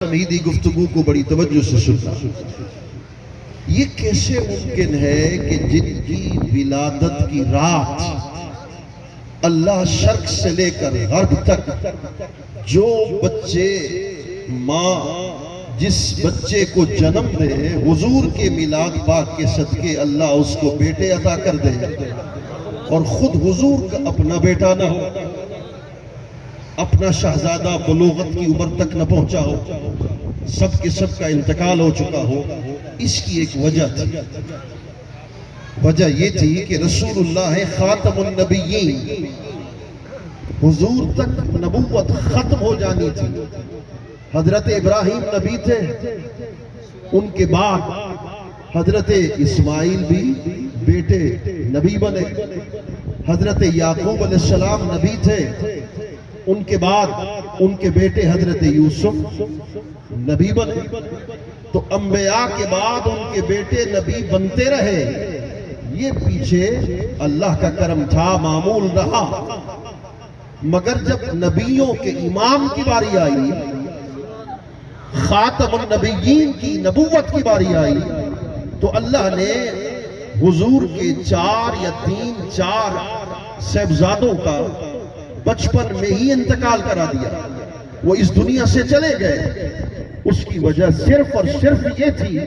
تمہیدی گفتگو کو بڑی توجہ سے سننا۔ یہ کیسے ممکن ہے کہ جن کی ولادت کی رات اللہ شرق سے لے کر غرب تک جو بچے ماں جس بچے کو جنم دے حضور کے میلاد پاک کے صدقے اللہ اس کو بیٹے عطا کر دے اور خود حضور کا اپنا بیٹا نہ ہو، اپنا شہزادہ بلوغت کی عمر تک نہ پہنچا ہو، سب کے سب کا انتقال ہو چکا ہو؟ اس کی ایک وجہ تھی۔ وجہ یہ تھی کہ رسول اللہ خاتم النبیین، حضور تک نبوت ختم ہو جانی تھی۔ حضرت ابراہیم نبی تھے، ان کے بعد حضرت اسماعیل بھی بیٹے نبی بنے، حضرت یعقوب علیہ السلام نبی تھے، ان کے بعد ان کے بیٹے حضرت یوسف نبی بنے۔ تو انبیاء کے بعد ان کے بیٹے نبی بنتے رہے، یہ پیچھے اللہ کا کرم تھا، معمول رہا۔ مگر جب نبیوں کے امام کی باری آئی، خاتم النبیین کی نبوت کی باری آئی، تو اللہ نے حضور کے 4 یا 3 صاحبزادوں کا بچپن میں ہی انتقال کرا دیا، وہ اس دنیا سے چلے گئے۔ اس کی وجہ صرف اور صرف یہ تھی،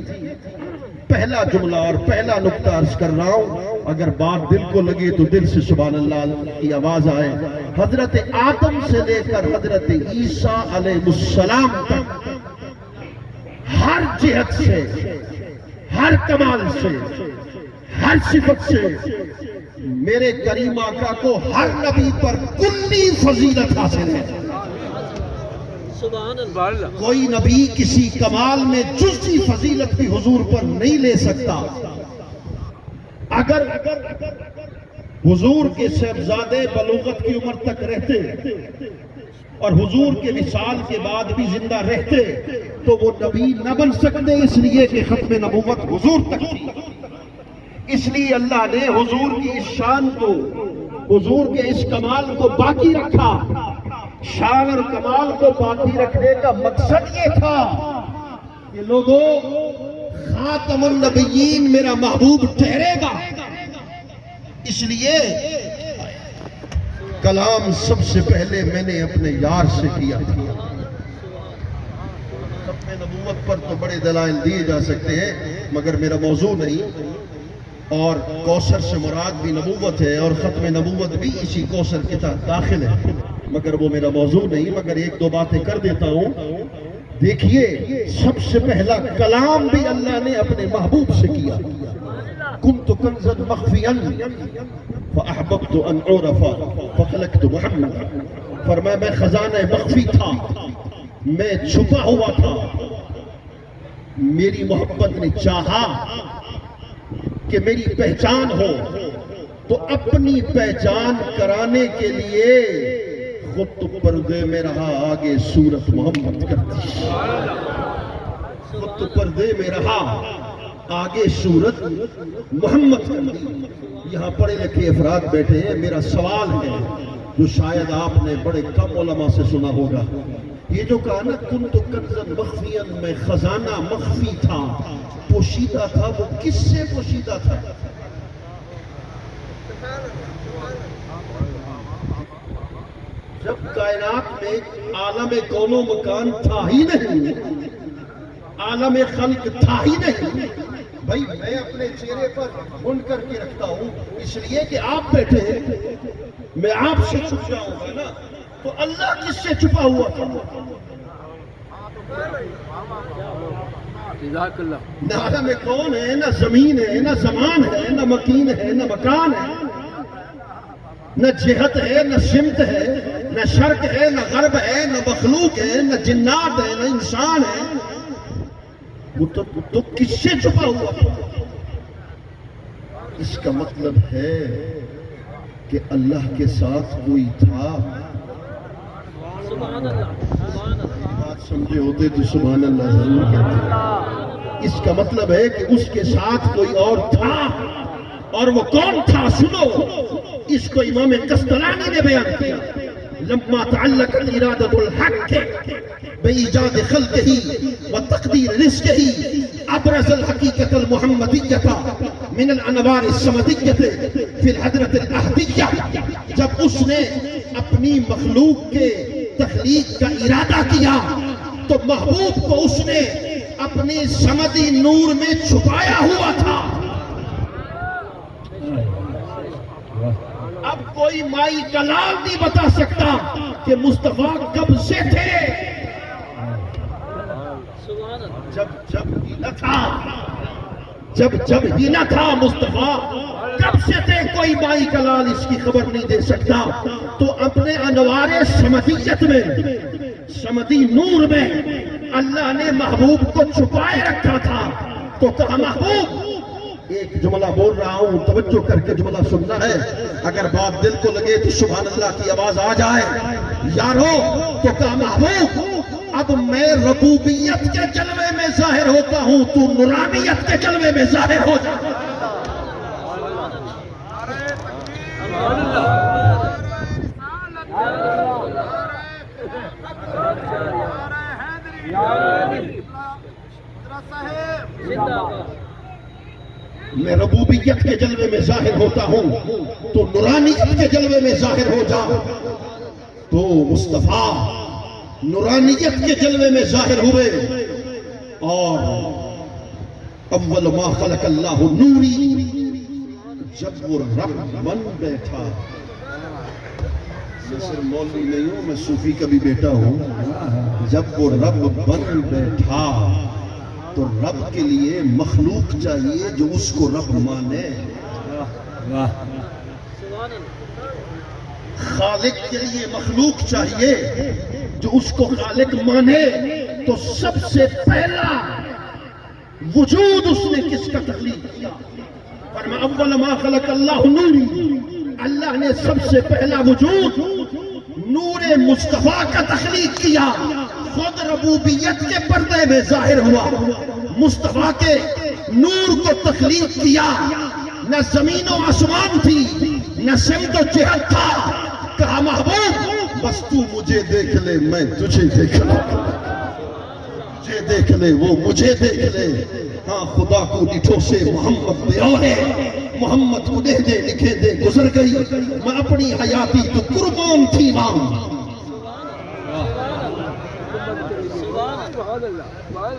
پہلا جملہ اور پہلا نقطہ عرض کر رہا ہوں، اگر بات دل کو لگے تو دل سے سبحان اللہ کی آواز آئے۔ حضرت آدم سے لے کر حضرت عیسیٰ علیہ السلام تک ہر جہت سے، ہر کمال سے، ہر صفت سے میرے کریم آقا کو ہر نبی پر کلی فضیلت حاصل ہے۔ کوئی نبی کسی کمال میں جزئی فضیلت بھی حضور پر نہیں لے سکتا۔ اگر حضور کے صاحبزادے بلوغت کی عمر تک رہتے اور حضور کے وصال کے بعد بھی زندہ رہتے تو وہ نبی نہ بن سکتے، اس لیے کہ ختم نبوت حضور تک تھی۔ اس لیے اللہ نے حضور کی اس شان کو، حضور کے اس کمال کو باقی رکھا۔ شان اور کمال کو باقی رکھنے کا مقصد یہ تھا کہ لوگوں، خاتم النبیین میرا محبوب ٹھہرے گا۔ اس لیے کلام سب سے پہلے میں نے اپنے یار سے کیا تھا۔ ختم نبوت پر تو بڑے دلائل دیے جا سکتے ہیں، مگر میرا موضوع نہیں، اور کوثر سے مراد بھی نبوت ہے اور ختم نبوت بھی اسی کوثر کے تحت داخل ہے، مگر وہ میرا موضوع نہیں۔ مگر 1-2 باتیں کر دیتا ہوں۔ دیکھیے، سب سے پہلا کلام بھی اللہ نے اپنے محبوب سے کیا۔ کنت کنزا مخفیا فاحببت ان اعرف فخلقت محمد۔ فرمایا میں خزانہ مخفی تھا، میں چھپا ہوا تھا، میری محبت نے چاہا کہ میری پہچان ہو، تو اپنی پہچان کرانے کے لیے خود تو پردے میں رہا، آگے صورت محمد کرتی۔ خود تو پردے میں رہا، آگے صورت محمد کرتی۔ یہاں پڑھے لکھے افراد بیٹھے ہیں، میرا سوال ہے جو شاید آپ نے بڑے کم علماء سے سنا ہوگا، یہ جو کہا نا کنت کنزا مخفیا، میں خزانہ مخفی تھا، پوشیدہ تھا، وہ کس سے پوشیدہ تھا؟ جب کائنات میں عالم کون و مکان تھا ہی نہیں، عالم خلق تھا ہی نہیں، بھائی میں اپنے چہرے پر بن کر کے رکھتا ہوں اس لیے کہ آپ بیٹھے ہیں، میں آپ سے چھپ جاؤں گا نا، تو اللہ کس سے چھپا ہوا تھا؟ نہ عالم کون ہے، نہ زمین ہے، نہ زمان ہے، نہ مکین ہے، نہ مکان ہے، نہ جہت ہے، نہ سمت ہے، نہ شرق ہے، نہ غرب ہے، نہ مخلوق ہے، نہ جنات ہے، نہ انسان ہے، وہ تو کس سے چھپا ہوا تھا؟ اس کا مطلب ہے کہ اللہ کے ساتھ کوئی تھا۔ بات سمجھے ہوتے تو سبحان اللہ ضرور کہتے۔ اس کا مطلب ہے کہ اس کے ساتھ کوئی اور تھا، اور وہ کون تھا؟ سنو، اس کو امام قسطلانی نے بیان کیا۔ لما تعلق ارادۃ الحق بإيجاد خلقه وتقدير رزقه أبرز الحقيقة المحمدية من الأنوار السمدية في الحضرة الأهدية. جب اس نے اپنی مخلوق کے تخلیق کا ارادہ کیا تو محبوب کو اس نے اپنی سمدی نور میں چھپایا ہوا تھا. اب کوئی مائی کلام نہیں بتا سکتا کہ مصطفیٰ کب سے تھے. جب ہی نہ تھا مصطفیٰ کب سے تھے. کوئی مائی کلال اس کی خبر نہیں دے سکتا. تو اپنے انوار سمدیت میں، سمدی نور میں اللہ نے محبوب کو چھپائے رکھا تھا. تو کہا محبوب، ایک جملہ بول رہا ہوں، توجہ کر کے جملہ سننا ہے. اگر بات دل کو لگے تو سبحان اللہ کی آواز آ جائے یارو. تو کہا محبوب، اب میں ربوبیت کے جلوے میں ظاہر ہوتا ہوں، تو نورانیت کے جلوے میں ظاہر ہو جا. میں ربوبیت کے جلوے میں ظاہر ہوتا ہوں تو نورانیت کے جلوے میں ظاہر ہو جا. تو مصطفیٰ نورانیت کے جلوے میں ظاہر ہوئے اور اول ما خلق اللہ نوری. جب وہ رب بن بیٹھا، میں صرف مولوی نہیں ہوں، میں صوفی کا بھی بیٹا ہوں. جب وہ رب بن بیٹھا تو رب کے لیے مخلوق چاہیے جو اس کو رب مانے. خالق کے لیے مخلوق چاہیے جو اس کو خالق مانے. تو سب سے پہلا وجود اس نے کس کا تخلیق کیا؟ فرمایا اول ما خلق اللہ نوری. اللہ نے سب سے پہلا وجود نور مصطفیٰ کا تخلیق کیا. خود ربوبیت کے پردے میں ظاہر ہوا، مصطفیٰ کے نور کو تخلیق کیا. نہ زمین و آسمان تھی، نہ سمت و جہت تھا. کہا محبوب بس تو مجھے دیکھ لے، میں تجھے دیکھ لوں. مجھے دیکھ لے، وہ مجھے دیکھ لے. ہاں خدا کو ڈٹھو سے محمد بیانے، محمد کو دے دے لکھے دے گزر گئی. میں اپنی حیاتی تو قربان تھی ماں.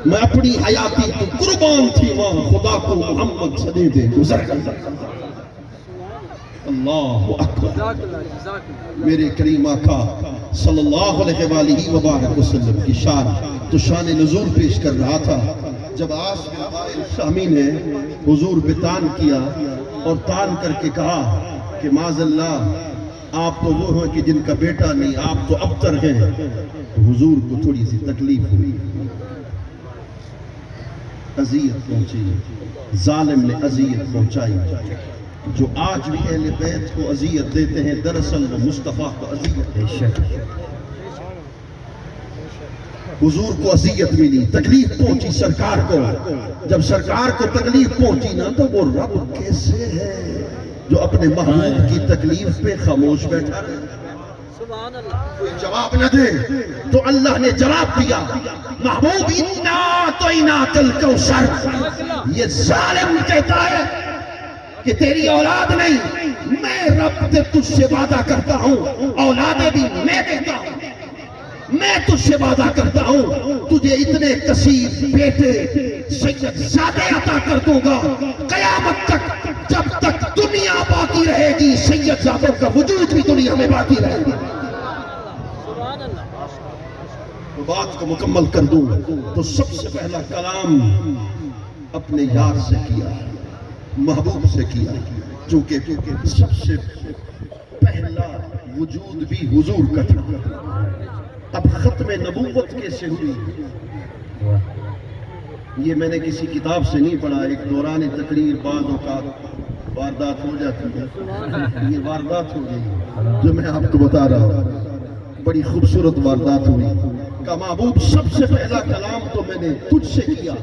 میں اپنی حیاتی تو قربان تھی ماں، خدا کو محمد سے دے دے گزر گئی. اللہ اکبر. میرے کریم آقا صلی اللہ علیہ وآلہ وبارک وسلم کی شان تو شان نزول پیش کر رہا تھا. جب شامی نے حضور پہ تان کیا اور تان کر کے کہا کہ معاذ اللہ آپ تو وہ ہیں کہ جن کا بیٹا نہیں، آپ تو ابتر ہیں. تو حضور کو تھوڑی سی تکلیف ہوئی، اذیت پہنچی، ظالم نے اذیت پہنچائی. جو آج بھی اہل بیت کو اذیت دیتے ہیں دراصل وہ مصطفیٰ کو اذیت ہے. حضور کو اذیت ملی، تکلیف پہنچی سرکار کو. جب سرکار کو تکلیف پہنچی نا تو وہ رب کیسے ہے جو اپنے محبوب کی تکلیف پہ خاموش بیٹھا رہے، کوئی جواب نہ دے. تو اللہ نے جواب دیا، محبوب انا اعطیناک الکوثر. یہ ظالم کہتا ہے کہ تیری اولاد نہیں، میں رب سے تجھ سے وعدہ کرتا ہوں اولادیں بھی میں دیتا ہوں. میں تجھ سے وعدہ کرتا ہوں تجھے اتنے کثیر بیٹے سید زادے عطا کر دوں گا قیامت تک. جب تک دنیا باقی رہے گی سید زادوں کا وجود بھی دنیا میں باقی رہے گا. بات کو مکمل کر دوں تو سب سے پہلا کلام اپنے یار سے کیا، محبوب سے کیا، چونکہ سب سے پہلا وجود بھی حضور کا تھا. اب ختم نبوت کیسے ہوئی یہ میں نے کسی کتاب سے نہیں پڑھا. ایک دوران تقریر بعض اوقات واردات ہو جاتی ہے، یہ واردات ہو گئی جو میں آپ کو بتا رہا ہوں. بڑی خوبصورت واردات ہوئی. کہ محبوب سب سے پہلا کلام تو میں نے تجھ سے کیا،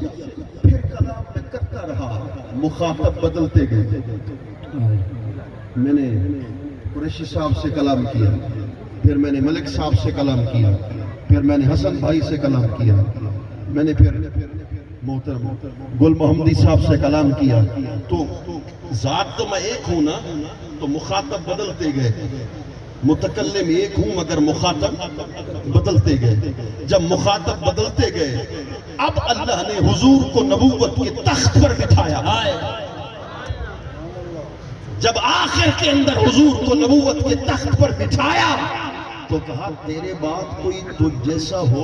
پھر کلام میں کرتا رہا، مخاطب بدلتے گئے. میں نے قریشی صاحب سے کلام کیا، پھر میں نے ملک صاحب سے کلام کیا، پھر میں نے حسن بھائی سے کلام کیا، میں نے پھر محترم گل محمدی صاحب سے کلام کیا، تو ذات تو میں ایک ہوں نا، تو مخاطب بدلتے گئے، متکلم ایک ہوں مگر مخاطب بدلتے گئے، جب مخاطب بدلتے گئے اب اللہ نے حضور کو نبوت کے تخت پر بٹھایا، جب آخر کے اندر حضور کو نبوت کے تخت پر بٹھایا تو کہا تیرے بعد کوئی تجھ جیسا ہو،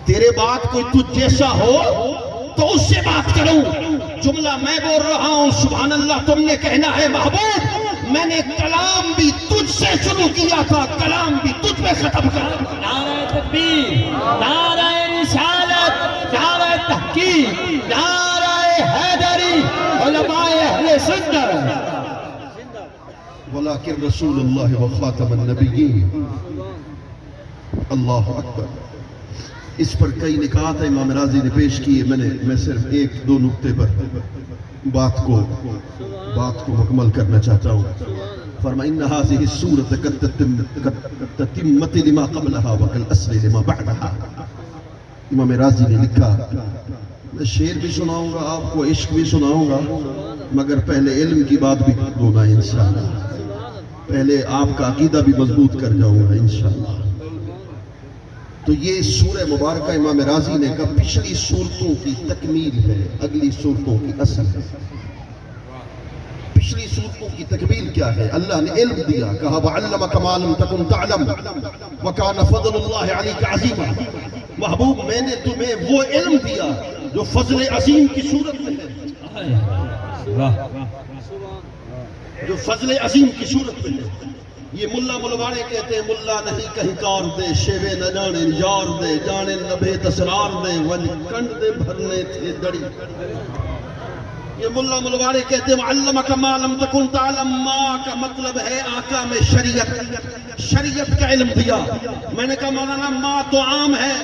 تیرے بعد کوئی تجھ جیسا ہو تو اس سے بات کروں، جملہ میں بول رہا ہوں سبحان اللہ، تم نے کہنا ہے محبوب میں نے کلام بھی تجھ سے شروع کیا تھا، کلام بھی تجھ پہ ختم کر دیا۔ نعرہ تکبیر، نعرہ رسالت، نعرہ تحقیق، نعرہ حیدری، علماء اہل سنت، ولیکن رسول اللہ و خاتم النبیین۔ اللہ اکبر۔ اس پر کئی نکات امام راضی نے پیش کیے، میں صرف ایک دو نقطے پر بات کو مکمل کرنا چاہتا ہوں۔ فرمایا ان هذه السورة كالتتمة لما قبلها وكالأصل لما بعدها۔ امام راضی نے لکھا، میں شعر بھی سناؤں گا آپ کو، عشق بھی سناؤں گا، مگر پہلے علم کی بات بھی کروں گا انشاءاللہ، پہلے آپ کا عقیدہ بھی مضبوط کر جاؤں گا انشاءاللہ۔ تو یہ سورہ مبارکہ امام راضی نے کہا پچھلی سورتوں کی تکمیل ہے، اگلی سورتوں کی اصل ہے۔ پچھلی سورتوں کی تکمیل کیا ہے؟ اللہ نے علم دیا، کہا وَعَلَّمَكَ مَا لَمْ تَكُنْ تَعْلَمْ وَكَانَ فَضْلُ اللَّهِ عَلَيْكَ عَظِيمًا۔ محبوب میں نے تمہیں وہ علم دیا جو فضل عظیم کی صورت میں ہے، جو فضل عظیم کی صورت میں ہے۔ یہ ملا ملواڑے کہتے ہیں ملا نہیں کہیں کار دے، شیوے نہ جانے یار دے، جانے نبے تسرار دے، ون کنڈ دے بھرنے تھے دڑی۔ یہ ملا ملواڑے کہتے ہیں وَعَلَّمَكَ مَا لَمْ تَكُنْ تَعْلَمْ، ماں کا مطلب ہے آقا میں شریعت کا علم دیا۔ میں نے کہا مولانا ماں تو عام ہے،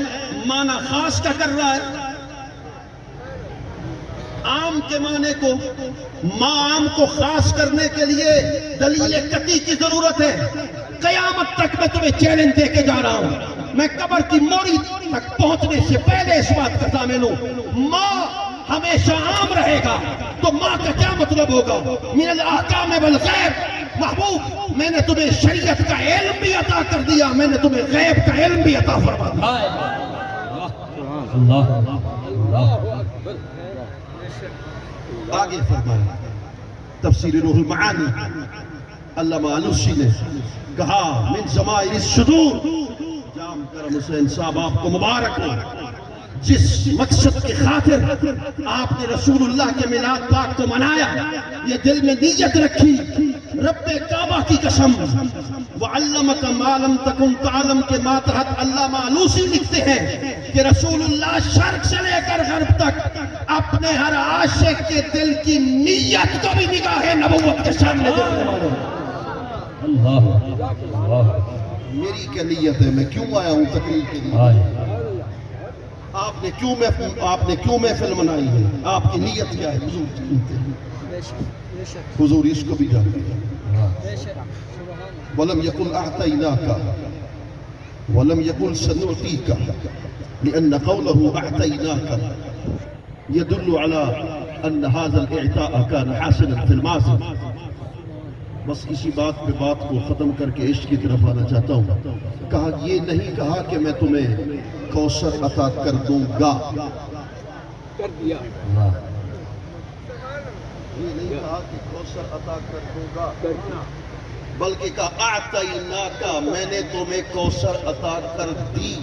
معنی خاص کا کر رہا ہے۔ عام کے معنی کو، ماں عام کو خاص کرنے کے لیے دلیل قطعی کی ضرورت ہے۔ قیامت تک میں تمہیں چیلنج دے کے جا رہا ہوں، میں قبر کی موری تک پہنچنے سے پہلے اس بات کا ضامن ہوں، ماں ہمیشہ عام رہے گا۔ تو ماں کا کیا مطلب ہوگا؟ من الاحکام والغیب۔ محبوب میں نے تمہیں شریعت کا علم بھی عطا کر دیا، میں نے تمہیں غیب کا علم بھی عطا فرما دیا۔ آگے فرمایا تفسیر روح المعانی، علامہ آلوسی نے کہا من ضمائر الصدور، جام کرم حسین صاحب آپ کو مبارک ہو، جس مقصد کے خاطر آپ نے رسول اللہ کے میلاد پاک کو منایا، یہ دل میں نیت رکھی، رب کعبہ کی قسم۔ وَعَلَّمَكَ مَا لَمْ تَكُنْ تَعْلَمْ کے ماتحت علامہ آلوسی لکھتے ہیں کہ رسول اللہ شرق سے لے کر غرب تک اپنے ہر عاشق کے دل کی نیت کو بھی نگاہ نبوت کے سامنے دیکھنے والے۔ میری کیا نیت ہے، میں کیوں آیا ہوں تقریر کے لیے؟ آپ نے کیوں محفل منائی ہے؟ آپ کی نیت کیا ہے؟ حضور جانتے ہیں، حضور اس کو بھی جانتے ہیں۔ وَلَمْ يَقُلْ أَعْتَيْنَاكَ وَلَمْ يَقُلْ سَنُعْتِيكَ لِأَنَّ قَوْلَهُ أَعْتَيْنَاكَ يَدُلُّ عَلَىٰ أَنَّ هَذَا الْإِعْتَاءَ كَانَ حَاصِلًا فِي الْمَاضِي۔ بس اسی بات پہ بات کو ختم کر کے عشق کی طرف آنا چاہتا ہوں۔ کہا یہ نہیں کہا کہ میں تمہیں کوثر عطا کر دوں گا، کر دیا، یہ نہیں کہا کہ کوثر عطا کر دوں گا، بلکہ کہا اعطیناک، میں نے تمہیں کوثر عطا کر دی۔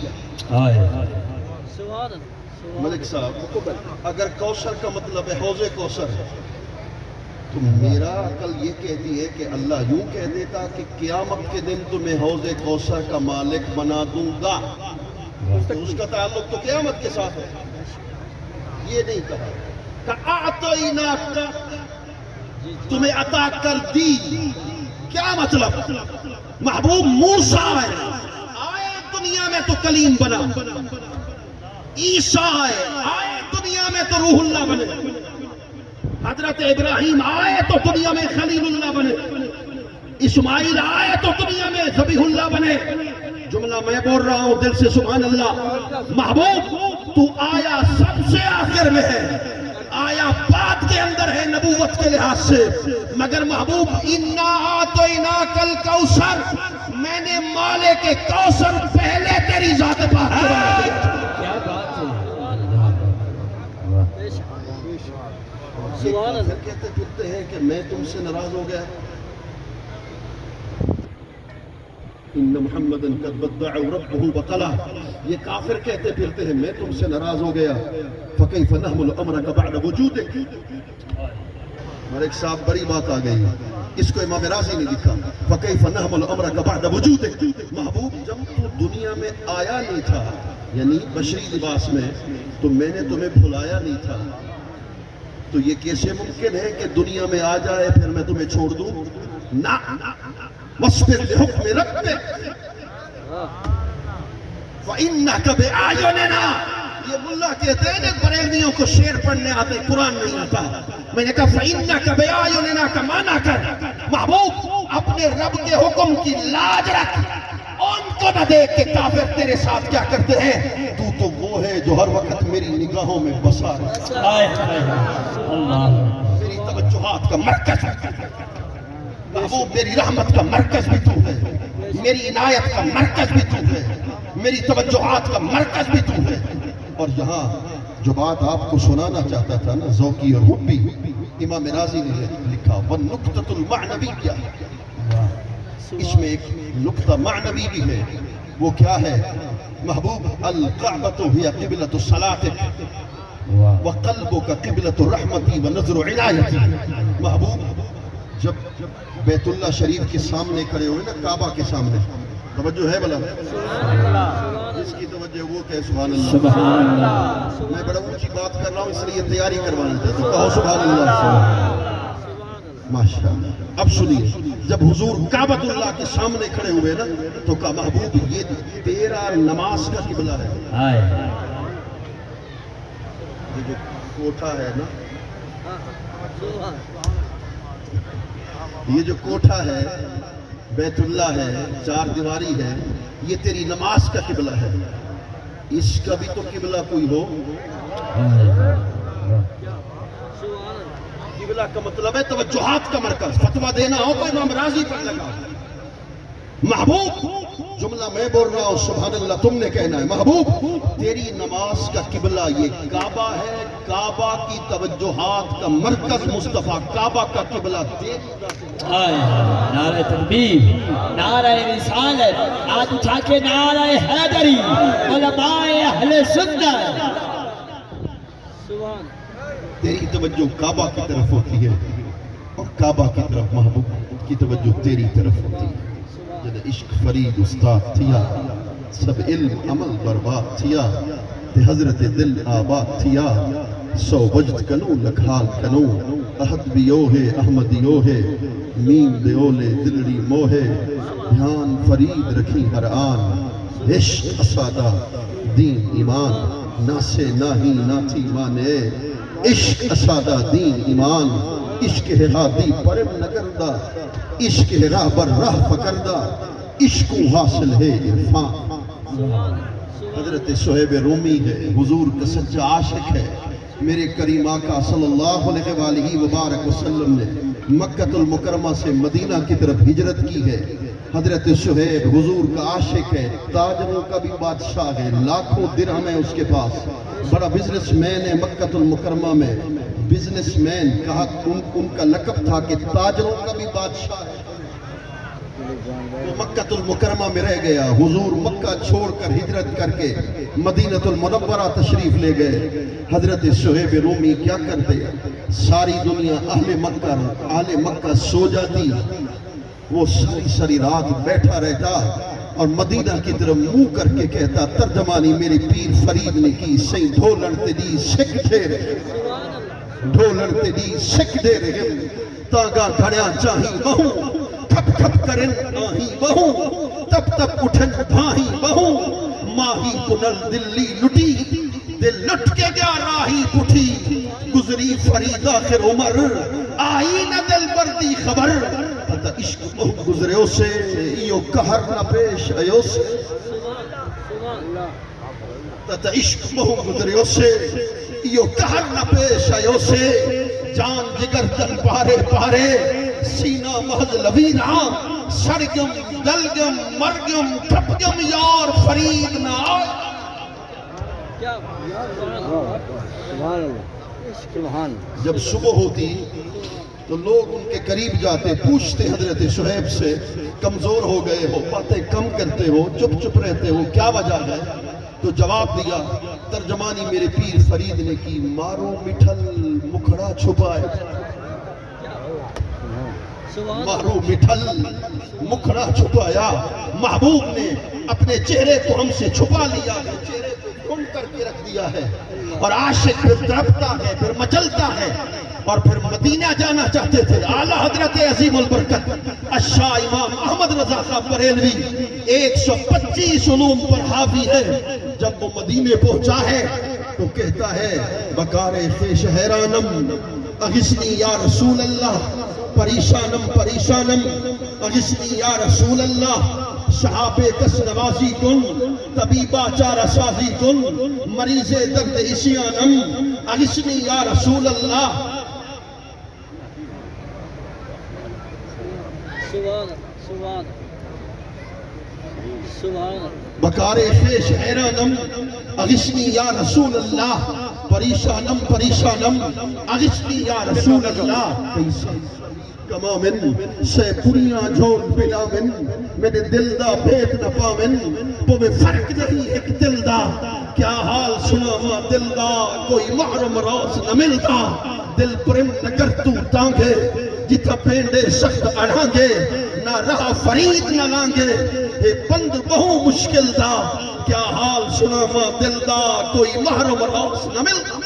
ملک صاحب اگر کوثر کا مطلب ہے حوض کوثر ہے تو میرا عقل یہ کہتی ہے کہ اللہ یوں کہہ دیتا کہ قیامت کے دن تمہیں حوض کوثر کا مالک بنا دوں گا، تو اس کا تعلق تو قیامت کے ساتھ ہے۔ یہ نہیں کہا کہ اعطیناک، تمہیں عطا کر دی۔ کیا مطلب؟ محبوب موسیٰ آئے دنیا میں تو کلیم بنا، عیسیٰ آئے دنیا میں تو روح اللہ بنے، حضرت ابراہیم آئے تو دنیا میں خلیل اللہ بنے، اسماعیل آئے تو دنیا میں ذبیح اللہ بنے. جملہ میں بول رہا ہوں دل سے سبحان اللہ. محبوب تو آیا سب سے آخر میں ہے, آیا بعد کے اندر ہے نبوت کے لحاظ سے, مگر محبوب انا اعطیناک الکوثر, میں نے مالے کے کوثر پہلے تیری ذات پاک کو بنا دیا. کیا بات ہے. پھر کہتے پھرتے ہیں کہ میں تم سے ناراض ہو گیا. ان محمد قد بدع ربه بطلا, یہ کافر کہتے پھرتے ہیں میں تم سے ناراض ہو گیا. فكيف نحمل امرك بعد وجودك. اور ایک صاحب بڑی بات آ گئی, اس کو امام رازی نے لکھا فكيف نحمل امرك بعد وجودك. محبوب جب تو دنیا میں آیا نہیں تھا, یعنی بشری لباس میں, تو میں نے تمہیں بھلایا نہیں تھا, تو یہ کیسے ممکن ہے کہ دنیا میں آ جائے پھر میں تمہیں چھوڑ دوں؟ نہ, وَاصْبِرْ لِحُكْمِ رَبِّكَ فَإِنَّكَ بِأَعْيُنِنَا. یہ ملا کہتے ہیں بریلویوں کو شعر پڑھنے آتے, قرآن نہیں آتا. میں نے کہا فَإِنَّكَ بِأَعْيُنِنَا کا معنی کر. محبوب اپنے رب کے حکم کی لاج رکھ, ان کو نہ دیکھ کہ کافر تیرے ساتھ کیا کرتے ہیں. تو وہ ہے جو ہر وقت میری نگاہوں میں بسا ہے, میری توجہات کا مرکز. محبوب میری رحمت کا مرکز بھی تو ہے, میری عنایت کا مرکز بھی تو ہے, میری توجہات کا مرکز بھی تو ہے. اور یہاں جو بات آپ کو سنانا چاہتا تھا نا, ذوقی اور حبی, امام رازی نے لکھا وَالنُّقْطَةُ الْمَعْنَوِيَّةُ, اس میں ایک نقطہ معنوی بھی ہے. وہ کیا ہے محبوب؟ الکعبۃ ہی قبلۃ صلاتک وقلبک قبلۃ رحمتی ونظر عنایتی. محبوب جب بیت اللہ شریف کے سامنے کھڑے ہوئے نا, کعبہ کے سامنے, توجہ ہے بلا, اس کی توجہ وہ کہ سبحان اللہ. میں بڑا اونچی بات کر رہا ہوں اس لیے تیاری کروانا چاہتا ہوں, کہو سبحان اللہ. ماشاءاللہ. اب سنیے, جب حضور کعبۃ اللہ کے سامنے کھڑے ہوئے نا, تو کہا محبوب یہ تیرا نماز کا قبلہ ہے. یہ جو کوٹھا ہے نا, یہ جو کوٹھا ہے, بیت اللہ ہے, چار دیواری ہے, یہ تیری نماز کا قبلہ ہے. اس کا بھی تو قبلہ کوئی ہو. قبلہ کا مطلب ہے توجہات کا مرکز. فتویٰ دینا ہو تو امام رازی پر لگا. محبوب جملہ میں بول رہا ہوں سبحان اللہ, تم نے کہنا ہے. محبوب تیری نماز کا قبلہ یہ کعبہ ہے, کعبہ کی توجہات کا مرکز مصطفیٰ کعبہ کا قبلہ دیکھ. نعرہ تکبیر, نعرہ رسالت, آج اٹھا کے نعرہ حیدری, علماء اہل سنت. تیری توجہ کعبہ کی طرف ہوتی ہے, اور کعبہ کی طرف محبوب کی توجہ تیری طرف ہوتی ہے. جد عشق فرید استاد تھیا, سب علم عمل برباد تھیا, تے حضرت دل آباد تھیا. سو وجد کنو لکھال کنو, احد بیو ہے احمدیو ہے, میم دیولے دلڑی موہے, دھیان فرید رکھی ہر آن. عشق اسادہ دین ایمان, ناسے ناہی ناتی مانے. عشق اسادہ دین ایمان, عشق ہے ہادی پرم نگردہ, عشق ہے راہ بر راہ پکردہ, عشق حاصل ہے عرفان. حضرت صہیب رومی ہے, حضور کا سچا عاشق ہے. میرے کریم آقا صلی اللہ علیہ وآلہ وبارک وسلم نے مکہ المکرمہ سے مدینہ کی طرف ہجرت کی ہے. حضرت صہیب حضور کا عاشق ہے, تاجروں کا بھی بادشاہ ہے, لاکھوں درہم ہے اس کے پاس, بڑا بزنس مین ہے. مکہ المکرمہ میں بزنس مین کہا, ان کا لقب تھا کہ تاجروں کا بھی بادشاہ ہے. وہ مکہ المکرمہ میں رہ گیا. حضور مکہ چھوڑ کر ہجرت کر کے مدینہ المنورہ تشریف لے گئے. حضرت صہیب رومی کیا کرتے, ساری دنیا اہل مکہ سو جاتی, وہ ساری رات بیٹھا رہتا اور مدینہ کی طرف منہ کر کے کہتا, ترجمانی میری پیر فرید نے کی, سی ڈھولن تے دی سکھ دے رہے, ڈھولن تے دی سکھ دے رہے, تاگا گھڑیاں چاہی بہوں, تھپ تھپ کرن آہی بہوں, تب تب اٹھن بھاہی بہوں, ماہی کنل دلی لٹی, دل لٹ کے گیا راہی پٹھی, گزری فرید آخر عمر, آئی نہ دل بردی خبر, تتا عشق بہت گزریو سے ایو قہر نہ پیش ایو سے تتا عشق بہت گزریو سے ایو قہر نہ پیش ایو سے جان جگر تن پارے پارے سینہ محض لوینا سڑگم گلگم مرگم کھپگم یار فرید نہ آئے. جب صبح ہوتی تو لوگ ان کے قریب جاتے پوچھتے حضرت شعیب سے کمزور ہو گئے ہو باتیں کم کرتے ہو چپ چپ رہتے ہو کیا وجہ ہے تو جواب دیا ترجمانی میرے پیر فرید نے کی مارو مٹھل مکھڑا چھپائے مارو مٹھل مکھڑا چھپایا محبوب نے اپنے چہرے کو ہم سے چھپا لیا ہے چہرے کو گم کر کے رکھ دیا ہے اور عاشق پھر تڑپتا ہے پھر مچلتا ہے اور پھر مدینہ جانا چاہتے تھے. اعلیٰ حضرت عظیم البرکت الشاہ امام احمد رضا خان بریلوی 125 علوم پر حاوی ہے. جب وہ مدینے پہنچا ہے تو کہتا ہے بکار خیش حیرانم اغثنی یا رسول اللہ پریشانم پریشانم اغثنی یا رسول اللہ شہاب کس نوازی کن طبیبہ چارہ سازی کن مریض درد عصیانم اغثنی یا رسول اللہ. بکار خیش حیرانم اغثنی یا رسول اللہ پریشانم پریشانم اغثنی یا رسول اللہ. کما من سے پریاں جھول بلا من میرے دل دا بھیت نہ پامن پوے فرق نہیں ایک دل دا کیا حال سنا ما دل دا کوئی محرم راز نہ ملتا دل پرم نہ کر تو تانگے جتا پینڈے سخت اڑھانگے نہ رہا فرید نہ لانگے اے بند بہو مشکل دا کیا حال سنا ما دل دا کوئی محرم راز نہ ملتا.